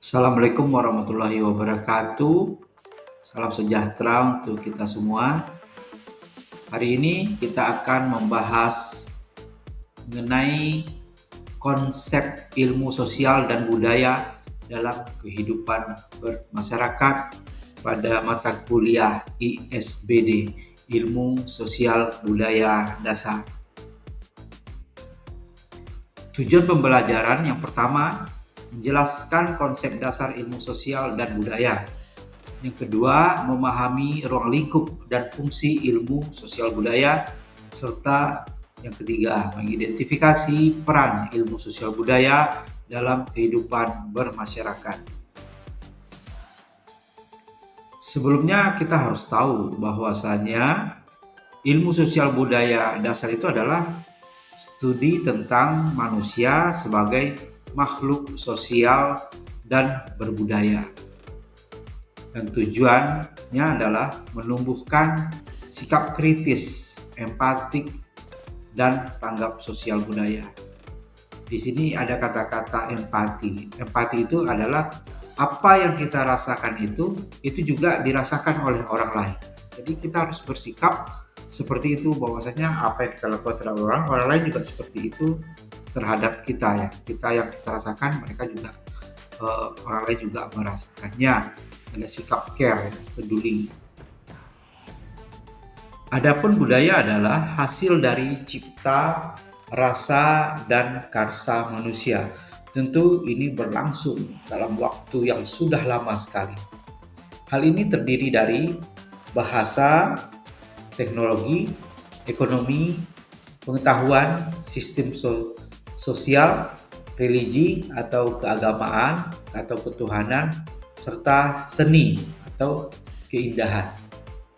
Assalamualaikum warahmatullahi wabarakatuh. Salam sejahtera untuk kita semua. Hari ini kita akan membahas mengenai konsep ilmu sosial dan budaya dalam kehidupan bermasyarakat pada mata kuliah ISBD, Ilmu Sosial Budaya Dasar. Tujuan pembelajaran yang pertama, menjelaskan konsep dasar ilmu sosial dan budaya. Yang kedua, memahami ruang lingkup dan fungsi ilmu sosial budaya. Serta yang ketiga, mengidentifikasi peran ilmu sosial budaya dalam kehidupan bermasyarakat. Sebelumnya kita harus tahu bahwasanya ilmu sosial budaya dasar itu adalah studi tentang manusia sebagai makhluk sosial dan berbudaya. Dan tujuannya adalah menumbuhkan sikap kritis, empatik, dan tanggap sosial budaya. Di sini ada kata-kata empati. Empati itu adalah apa yang kita rasakan itu juga dirasakan oleh orang lain. Jadi kita harus bersikap seperti itu, bahwasanya apa yang kita lakukan terhadap orang lain juga seperti itu terhadap kita ya. Kita yang kita rasakan, mereka juga orang lain juga merasakannya. Ada sikap care, peduli. Adapun budaya adalah hasil dari cipta, rasa, dan karsa manusia. Tentu ini berlangsung dalam waktu yang sudah lama sekali. Hal ini terdiri dari bahasa, teknologi, ekonomi, pengetahuan, sistem sosial, religi atau keagamaan atau ketuhanan, serta seni atau keindahan.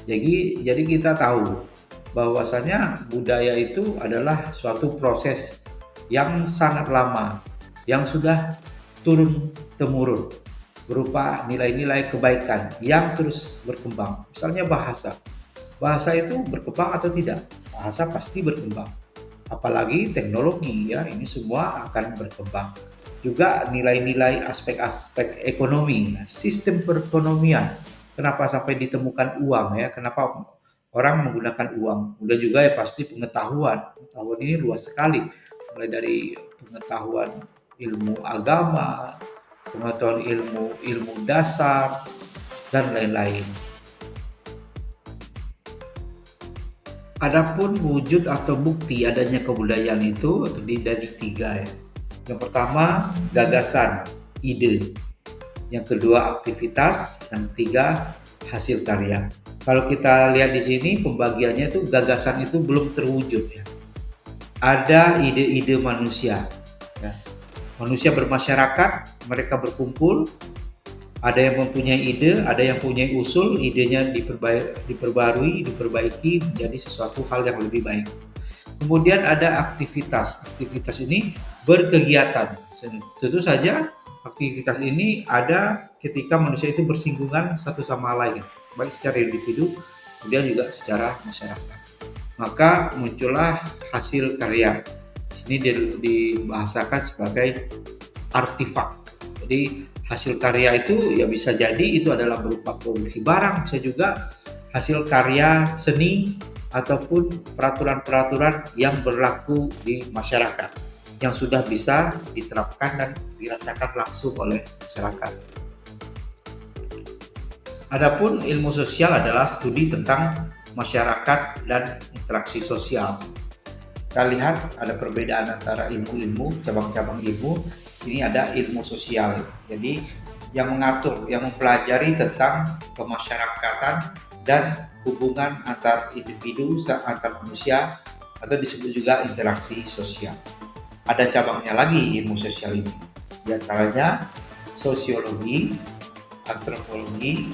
Jadi kita tahu bahwasanya budaya itu adalah suatu proses yang sangat lama, yang sudah turun-temurun berupa nilai-nilai kebaikan yang terus berkembang. Misalnya bahasa. Bahasa itu berkembang atau tidak? Bahasa pasti berkembang. Apalagi teknologi ya, ini semua akan berkembang. Juga nilai-nilai aspek-aspek ekonomi, sistem perekonomian. Kenapa sampai ditemukan uang ya? Kenapa orang menggunakan uang? Udah juga ya pasti pengetahuan. Pengetahuan ini luas sekali. Mulai dari pengetahuan ilmu agama, pengetahuan ilmu dasar, dan lain-lain. Adapun wujud atau bukti adanya kebudayaan itu terdiri dari 3 ya. Yang pertama, gagasan, ide. Yang kedua, aktivitas. Yang ketiga, hasil karya. Kalau kita lihat di sini pembagiannya itu gagasan itu belum terwujud ya. Ada ide-ide manusia. Ya. Manusia bermasyarakat, mereka berkumpul. Ada yang mempunyai ide, ada yang punya usul, idenya diperbarui, diperbaiki menjadi sesuatu hal yang lebih baik. Kemudian ada aktivitas. Aktivitas ini berkegiatan. Tentu saja aktivitas ini ada ketika manusia itu bersinggungan satu sama lain, baik secara individu, kemudian juga secara masyarakat. Maka muncullah hasil karya. Ini dibahasakan sebagai artifak. Jadi hasil karya itu ya bisa jadi itu adalah berupa produksi barang, bisa juga hasil karya seni ataupun peraturan-peraturan yang berlaku di masyarakat yang sudah bisa diterapkan dan dirasakan langsung oleh masyarakat. Adapun ilmu sosial adalah studi tentang masyarakat dan interaksi sosial. Kita lihat ada perbedaan antara ilmu-ilmu, cabang-cabang ilmu. Sini ada ilmu sosial. Jadi yang mengatur, yang mempelajari tentang kemasyarakatan dan hubungan antar individu, antar manusia, atau disebut juga interaksi sosial. Ada cabangnya lagi ilmu sosial ini. Di antaranya sosiologi, antropologi,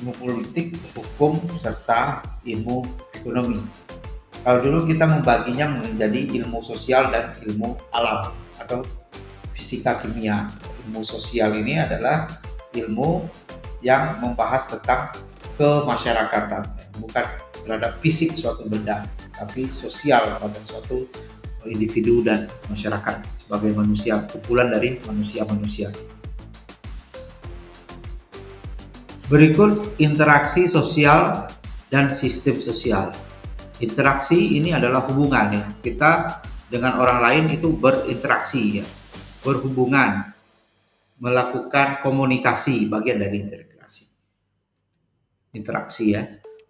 ilmu politik, hukum, serta ilmu ekonomi. Kalau dulu kita membaginya menjadi ilmu sosial dan ilmu alam atau fisika kimia. Ilmu sosial ini adalah ilmu yang membahas tentang kemasyarakatan, bukan terhadap fisik suatu benda, tapi sosial pada suatu individu dan masyarakat sebagai manusia, kumpulan dari manusia-manusia. Berikut interaksi sosial dan sistem sosial. Interaksi ini adalah hubungan ya. Kita dengan orang lain itu berinteraksi ya, berhubungan, melakukan komunikasi, bagian dari interaksi ya.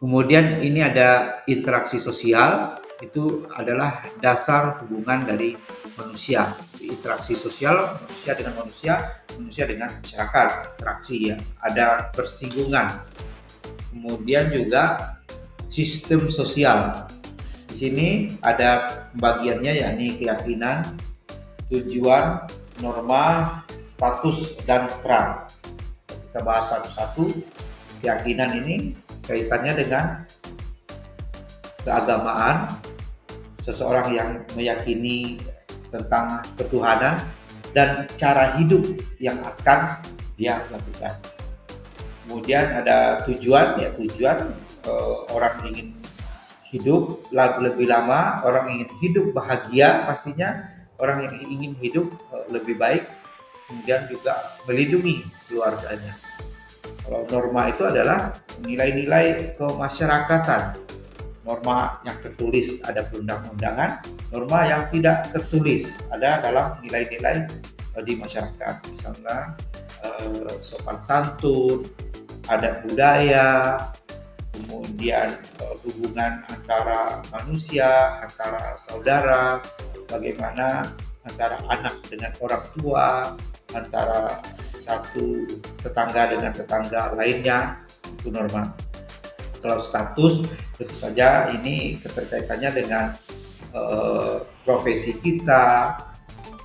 Kemudian ini ada interaksi sosial, itu adalah dasar hubungan dari manusia. Interaksi sosial manusia dengan manusia, manusia dengan masyarakat, interaksi ya. Ada persinggungan. Kemudian juga sistem sosial. Di sini ada bagiannya yakni keyakinan, tujuan, norma, status, dan peran. Kita bahas satu-satu. Keyakinan ini kaitannya dengan keagamaan, seseorang yang meyakini tentang ketuhanan dan cara hidup yang akan dia lakukan. Kemudian ada tujuan, ya tujuan orang ingin hidup lebih lama, orang ingin hidup bahagia pastinya, orang yang ingin hidup lebih baik, kemudian juga melindungi keluarganya. Kalau norma itu adalah nilai-nilai kemasyarakatan, norma yang tertulis ada perundang-undangan, norma yang tidak tertulis ada dalam nilai-nilai di masyarakat, misalnya sopan santun, adat budaya, kemudian hubungan antara manusia, antara saudara, bagaimana antara anak dengan orang tua, antara satu tetangga dengan tetangga lainnya, itu norma. Kalau status tentu saja ini keterkaitannya dengan profesi kita,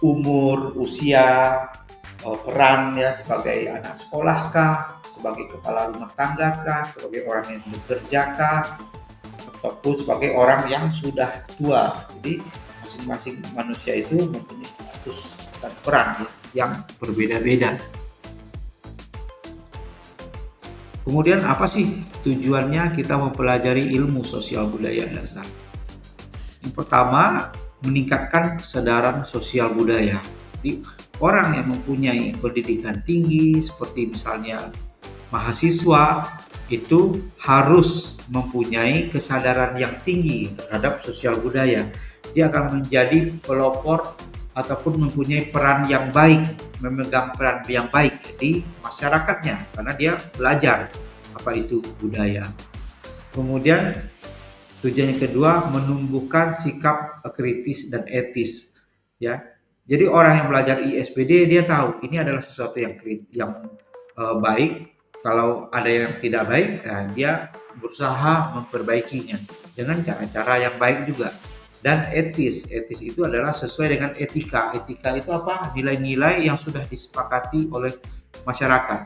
umur, usia, peran ya sebagai anak sekolah kah, sebagai kepala rumah tangga kah, sebagai orang yang bekerja kah, ataupun sebagai orang yang sudah tua. Jadi masing-masing manusia itu mempunyai status dan peran yang berbeda-beda. Kemudian apa sih tujuannya kita mempelajari ilmu sosial budaya dasar? Yang pertama, meningkatkan kesadaran sosial budaya. Jadi orang yang mempunyai pendidikan tinggi seperti misalnya mahasiswa itu harus mempunyai kesadaran yang tinggi terhadap sosial budaya. Dia akan menjadi pelopor ataupun mempunyai peran yang baik, memegang peran yang baik di masyarakatnya karena dia belajar apa itu budaya. Kemudian tujuan yang kedua, menumbuhkan sikap kritis dan etis ya. Jadi orang yang belajar ISPD dia tahu ini adalah sesuatu yang baik. Kalau ada yang tidak baik, dia berusaha memperbaikinya dengan cara-cara yang baik juga. Dan etis itu adalah sesuai dengan etika. Etika itu apa? Nilai-nilai yang sudah disepakati oleh masyarakat.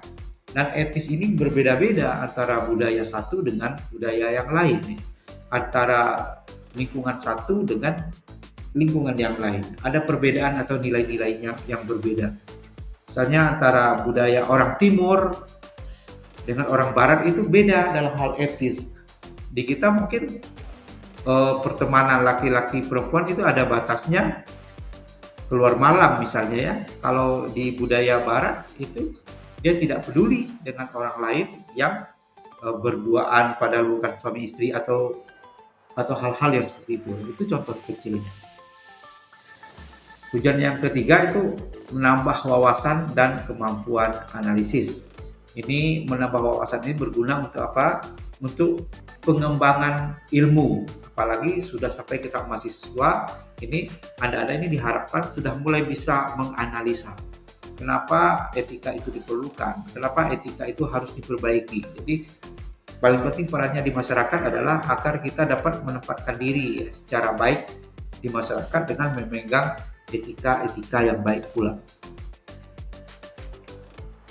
Dan etis ini berbeda-beda antara budaya satu dengan budaya yang lain, antara lingkungan satu dengan lingkungan yang lain. Ada perbedaan atau nilai-nilainya yang berbeda. Misalnya antara budaya orang timur dengan orang barat itu beda dalam hal etis. Di kita mungkin pertemanan laki-laki perempuan itu ada batasnya, keluar malam misalnya ya. Kalau di budaya barat itu dia tidak peduli dengan orang lain yang berduaan padahal bukan suami istri atau hal-hal yang seperti itu. Itu contoh kecilnya. Tujuan yang ketiga itu menambah wawasan dan kemampuan analisis. Ini menambah wawasan ini berguna untuk apa? Untuk pengembangan ilmu. Apalagi sudah sampai ke tahap mahasiswa, ini Anda ini diharapkan sudah mulai bisa menganalisa. Kenapa etika itu diperlukan? Kenapa etika itu harus diperbaiki? Jadi paling penting perannya di masyarakat adalah agar kita dapat menempatkan diri secara baik di masyarakat dengan memegang etika yang baik pula.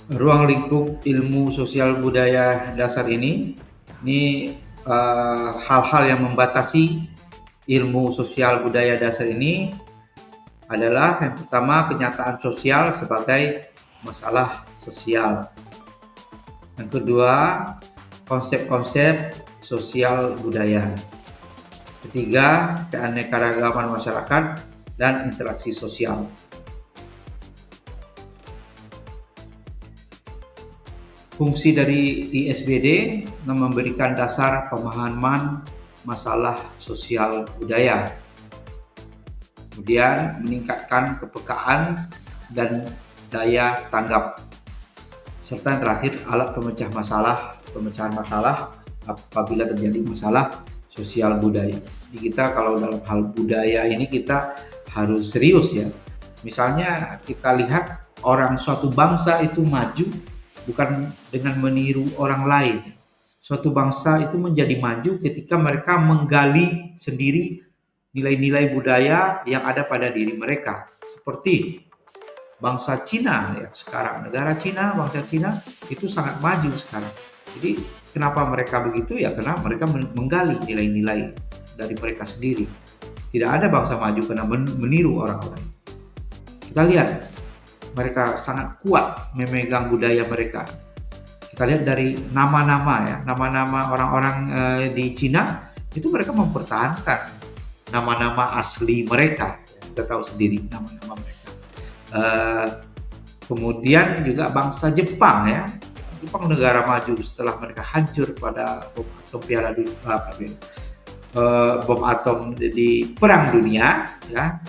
Ruang lingkup ilmu sosial budaya dasar ini hal-hal yang membatasi ilmu sosial budaya dasar ini adalah yang pertama, kenyataan sosial sebagai masalah sosial. Yang kedua, konsep-konsep sosial budaya. Ketiga, keanekaragaman masyarakat dan interaksi sosial. Fungsi dari ISBD memberikan dasar pemahaman masalah sosial budaya, kemudian meningkatkan kepekaan dan daya tanggap, serta yang terakhir alat pemecahan masalah apabila terjadi masalah sosial budaya. Jadi kita kalau dalam hal budaya ini kita harus serius ya. Misalnya kita lihat suatu bangsa itu maju bukan dengan meniru orang lain. Suatu bangsa itu menjadi maju ketika mereka menggali sendiri nilai-nilai budaya yang ada pada diri mereka. Seperti bangsa Cina ya sekarang, negara Cina, bangsa Cina itu sangat maju sekarang. Jadi kenapa mereka begitu ya? Karena mereka menggali nilai-nilai dari mereka sendiri. Tidak ada bangsa maju karena meniru orang lain. Kita lihat mereka sangat kuat memegang budaya mereka. Kita lihat dari nama-nama ya, nama-nama orang-orang di Cina itu mereka mempertahankan nama-nama asli mereka. Kita tahu sendiri nama-nama mereka. Kemudian juga bangsa Jepang ya. Jepang negara maju setelah mereka hancur pada bom atom bom atom di Perang Dunia ya.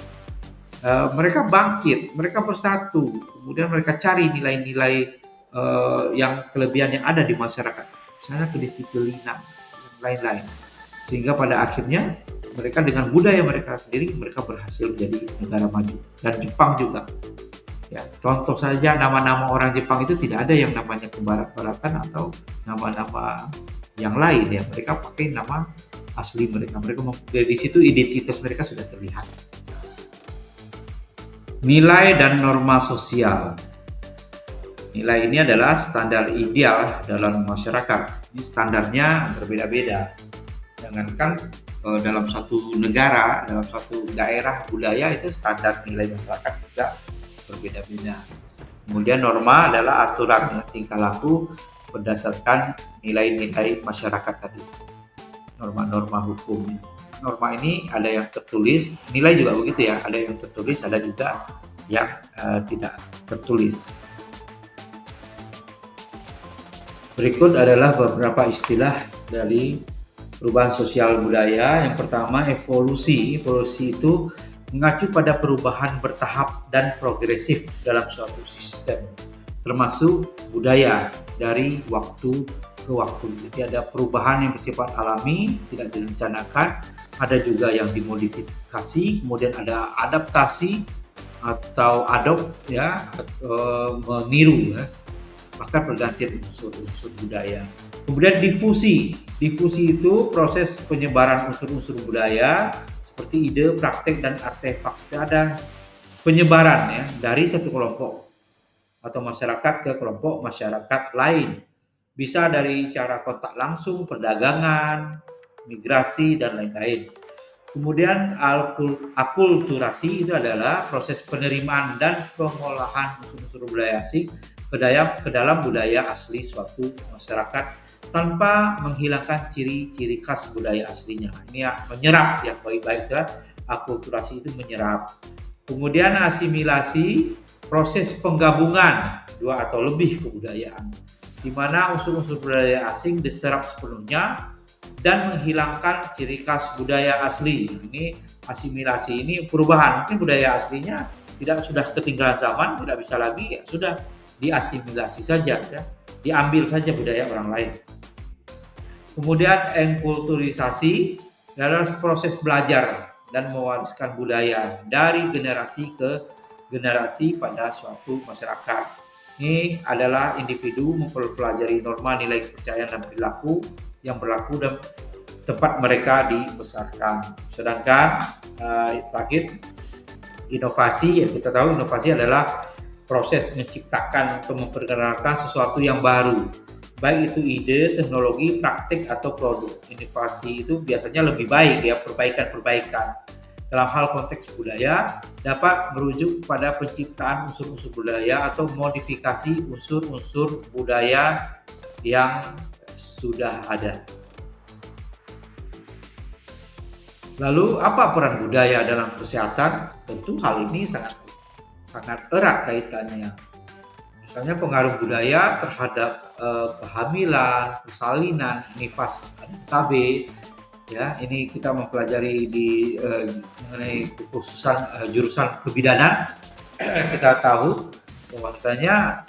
Mereka bangkit, mereka bersatu, kemudian mereka cari nilai-nilai yang kelebihan yang ada di masyarakat, misalnya kedisiplinan dan lain-lain, sehingga pada akhirnya mereka dengan budaya mereka sendiri mereka berhasil menjadi negara maju. Dan Jepang juga ya, contoh saja nama-nama orang Jepang itu tidak ada yang namanya kebarat-baratan atau nama-nama yang lain ya, mereka pakai nama asli mereka di situ identitas mereka sudah terlihat. Nilai dan norma sosial. Nilai ini adalah standar ideal dalam masyarakat. Ini standarnya berbeda-beda. Jangankan dalam suatu negara, dalam suatu daerah budaya itu standar nilai masyarakat juga berbeda-beda. Kemudian norma adalah aturan tingkah laku berdasarkan nilai-nilai masyarakat tadi. Norma-norma hukum. Norma ini ada yang tertulis, nilai juga begitu ya, ada yang tertulis, ada juga yang tidak tertulis. Berikut adalah beberapa istilah dari perubahan sosial budaya. Yang pertama, evolusi. Evolusi itu mengacu pada perubahan bertahap dan progresif dalam suatu sistem, termasuk budaya dari waktu ke waktu. Jadi ada perubahan yang bersifat alami, tidak direncanakan, ada juga yang dimodifikasi, kemudian ada adaptasi atau adopt ya, meniru ya, bahkan pergantian unsur-unsur budaya. Kemudian difusi. Difusi itu proses penyebaran unsur-unsur budaya seperti ide, praktek, dan artefak. Ada penyebaran ya dari satu kelompok atau masyarakat ke kelompok masyarakat lain. Bisa dari cara kontak langsung, perdagangan, migrasi, dan lain-lain. Kemudian akulturasi itu adalah proses penerimaan dan pengolahan unsur-unsur budaya asing ke dalam budaya asli suatu masyarakat tanpa menghilangkan ciri-ciri khas budaya aslinya. Ini ya, menyerap yang baik-baik ya. Akulturasi itu menyerap. Kemudian asimilasi, proses penggabungan dua atau lebih kebudayaan, di mana unsur-unsur budaya asing diserap sepenuhnya dan menghilangkan ciri khas budaya asli. Ini asimilasi, ini perubahan. Mungkin budaya aslinya sudah ketinggalan zaman, tidak bisa lagi, ya sudah diasimilasi saja, ya. Diambil saja budaya orang lain. Kemudian enkulturisasi adalah proses belajar dan mewariskan budaya dari generasi ke generasi pada suatu masyarakat. Ini adalah individu mempelajari norma nilai kepercayaan dan perilaku yang berlaku dan tempat mereka dibesarkan. Sedangkan terakhir inovasi, ya kita tahu inovasi adalah proses menciptakan atau memperkenalkan sesuatu yang baru, baik itu ide, teknologi, praktik atau produk. Inovasi itu biasanya lebih baik ya, perbaikan-perbaikan. Dalam hal konteks budaya dapat merujuk pada penciptaan unsur-unsur budaya atau modifikasi unsur-unsur budaya yang sudah ada. Lalu apa peran budaya dalam kesehatan? Tentu hal ini sangat erat kaitannya. Misalnya pengaruh budaya terhadap kehamilan, persalinan, nifas KB, ya ini kita mempelajari di mengenai kekhususan jurusan kebidanan. Kita tahu bahwasanya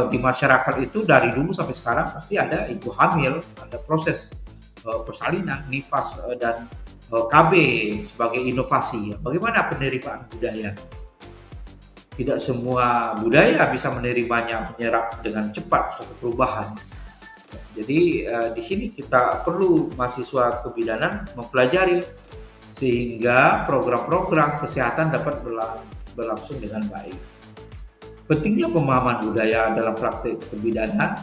di masyarakat itu dari dulu sampai sekarang pasti ada ibu hamil, ada proses persalinan, nifas dan KB sebagai inovasi. Bagaimana penerimaan budaya? Tidak semua budaya bisa menerimanya, menyerap dengan cepat suatu perubahan. Jadi di sini kita perlu mahasiswa kebidanan mempelajari sehingga program-program kesehatan dapat berlangsung dengan baik. Pentingnya pemahaman budaya dalam praktik kebidanan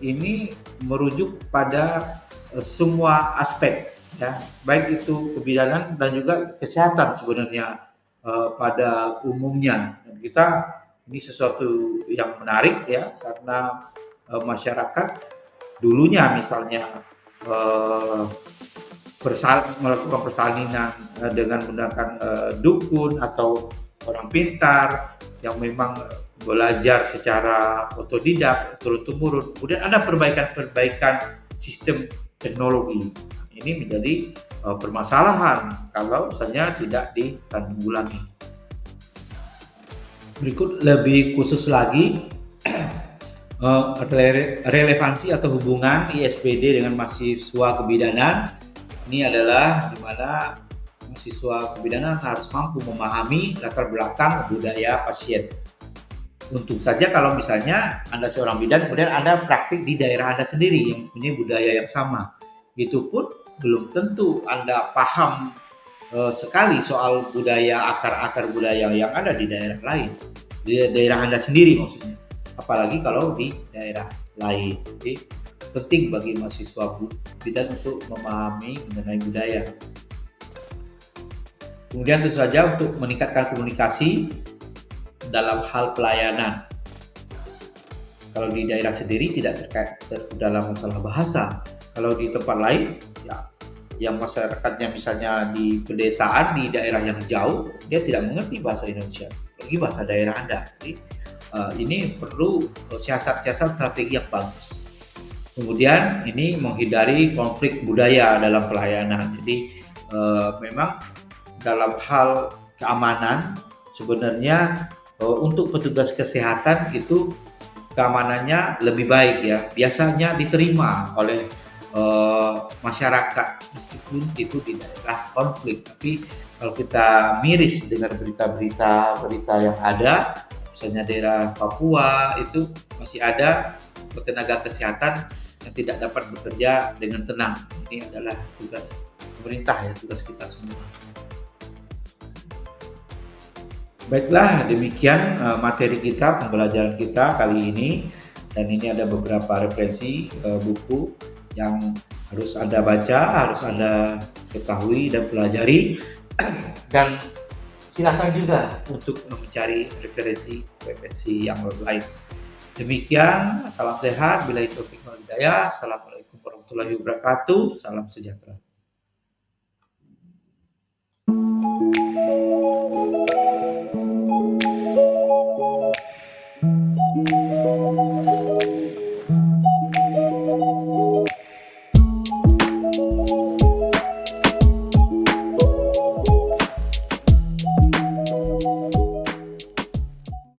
ini merujuk pada semua aspek, ya, baik itu kebidanan dan juga kesehatan sebenarnya pada umumnya. Dan kita ini sesuatu yang menarik ya karena masyarakat dulunya misalnya melakukan persalinan dengan menggunakan dukun atau orang pintar yang memang belajar secara otodidak turun-temurun. Kemudian ada perbaikan sistem teknologi. Ini menjadi permasalahan kalau misalnya tidak ditanggulangi. Berikut lebih khusus lagi relevansi atau hubungan ISBD dengan mahasiswa kebidanan. Ini adalah di mana mahasiswa kebidanan harus mampu memahami latar belakang budaya pasien. Untung saja kalau misalnya Anda seorang bidan, kemudian Anda praktik di daerah Anda sendiri yang punya budaya yang sama. Itu pun belum tentu Anda paham sekali soal budaya, akar-akar budaya yang ada di daerah lain. Di daerah Anda sendiri maksudnya. Apalagi kalau di daerah lain. Jadi penting bagi mahasiswa bidan untuk memahami mengenai budaya. Kemudian tentu saja untuk meningkatkan komunikasi dalam hal pelayanan. Kalau di daerah sendiri tidak terkait dalam masalah bahasa. Kalau di tempat lain, ya, yang masyarakatnya misalnya di pedesaan, di daerah yang jauh, dia tidak mengerti bahasa Indonesia, apalagi bahasa daerah Anda. Jadi ini perlu siasat-siasat strategi yang bagus. Kemudian ini menghindari konflik budaya dalam pelayanan. Jadi memang dalam hal keamanan sebenarnya untuk petugas kesehatan itu keamanannya lebih baik ya. Biasanya diterima oleh masyarakat meskipun itu di daerah konflik. Tapi kalau kita miris dengan berita-berita yang ada, misalnya daerah Papua itu masih ada tenaga kesehatan yang tidak dapat bekerja dengan tenang. Ini adalah tugas pemerintah ya, tugas kita semua. Baiklah, demikian materi kita, pembelajaran kita kali ini. Dan ini ada beberapa referensi buku yang harus Anda baca, harus Anda ketahui dan pelajari. Dan silakan juga untuk mencari referensi yang lain. Demikian, salam sehat, billahi taufiq wal hidayah. Assalamualaikum warahmatullahi wabarakatuh. Salam sejahtera.